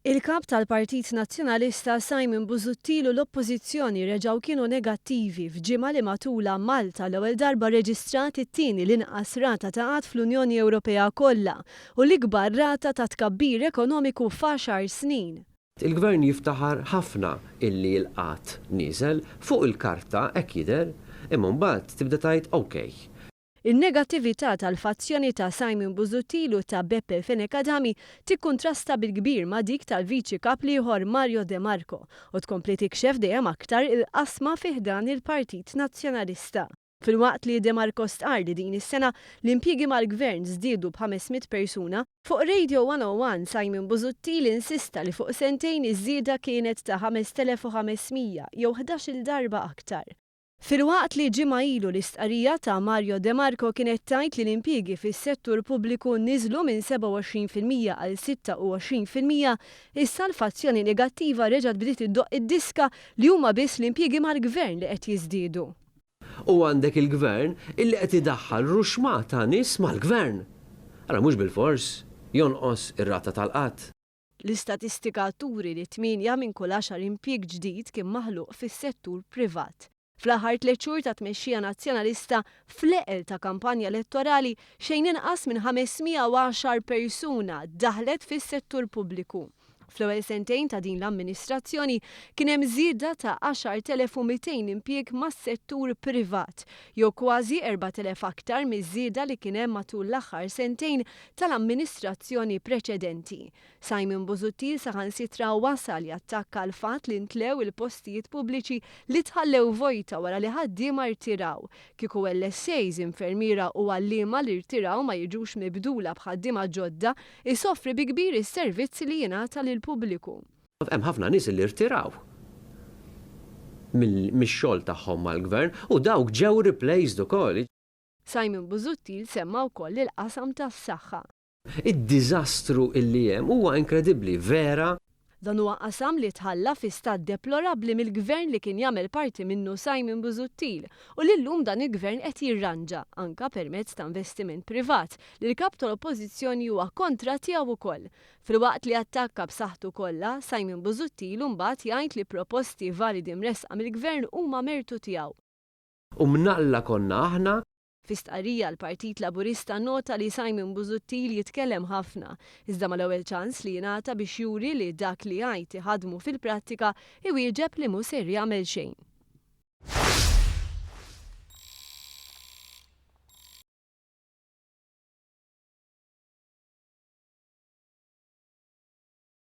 Il-kap tal-Partit Nazzjonalista Simon Busuttil u l-Oppożizzjoni reġgħu kienu negattivi f'ġimgħa li matula Malta l-ewwel darba reġistrat it-tieni l-inqas rata ta' qatt fl-Unjoni Ewropea kollha u l-ikbar rata ta' tkabbir ekonomiku f'għaxar snin. Il-gvern jiftaħar ħafna illi l-qatt nieżel fuq il-karta hekk jidher, imma mbagħad tibda tgħid okej. Il-negattività tal-fazzjoni ta' Simon Busuttil u ta' Beppe Fenekadami tikkuntrasta bil-kbir ma' dik tal-viċi kap ieħor Mario De Marco u tkompli tikxef dejjem aktar il-qasma fih dan il-Partit Nazzjonalista. Filwaqt li De Marco stqar li din is-sena l-impjiegi mal-gvern żdiedu b'500 persuna, fuq Radio 101 Simon Busuttil insista li fuq sentejn iż-żieda kienet ta' 5500 jew 11-il darba aktar. Filwaqt li ġimgħa ilu l-istqarrija ta' Mario De Marco kienet tgħid li l-impjiegi fis-settur pubbliku niżlu minn 27% għal 26%, issa l-fazzjoni negattiva reġgħet bdiet iddoqq id-diska li huma biss l-impjiegi mal-gvern li qed jiżdiedu. U għandek il-gvern illi qed idaħħal ruxma ta' nies mal-gvern. Ara mhux bil-fors jonqos ir-rata tal-qatt. L-istatistika turi li 8 minn kull 10 impjieg ġdid kien maħluq fis-settur privat. Fl-aħħar 3 xhur ta' tmexxija nazzjonalista fl-eqel ta' kampanja elettorali xejn inqas minn 510 persuna daħlet fis-settur pubbliku. Fl-ewwel sentejn ta' din l-amministrazzjoni kien hemm żieda ta' 10,200 impjieg mas-settur privat, jew kważi 4,000 aktar miż-żieda li kien hemm matul l-aħħar sentejn tal-amministrazzjoni preċedenti. Simon Busuttil saħansitra wasal jattakka l-fatt li ntlew il-postijiet pubbliċi li tħallew vojta wara li ħaddiema rtiraw. Kieku LSAs, infermiera u għalliema li rtiraw ma jiġux mibdula b'ħaddiema ġodda, isofri bi kbir is-servizzi li jingħata lill-pubbliku. Hemm ħafna nies li rtiraw mix-xogħol tagħhom mal-gvern u dawk ġew replaced ukoll. Simon Busuttil semma wkoll il-qasam tas-saħħa. Id-diżastru illi hemm huwa inkredibbli vera. Dan huwa qasam li tħalla fi stat deplorabbli mill-gvern li kien jagħmel parti minnu Simon Busuttil u li llum dan il-gvern qed jirranġa anke permezz ta' investiment privat li l-kap tal-Oppożizzjoni huwa kontra tiegħu wkoll. Filwaqt li attakka b'saħħtu kollha, Simon Busuttil mbagħad jgħid li proposti validi mresqa mill-gvern huma mertu tiegħu. U mnaqla konna aħna. Fi stqarrija l-Partit Laburista nota li Simon Busuttil jitkellem ħafna, iżda mal-ewwel ċans li jingħata biex juri li dak li jgħid iħaddmu fil-prattika iwieġeb li mhu ser jagħmel xejn.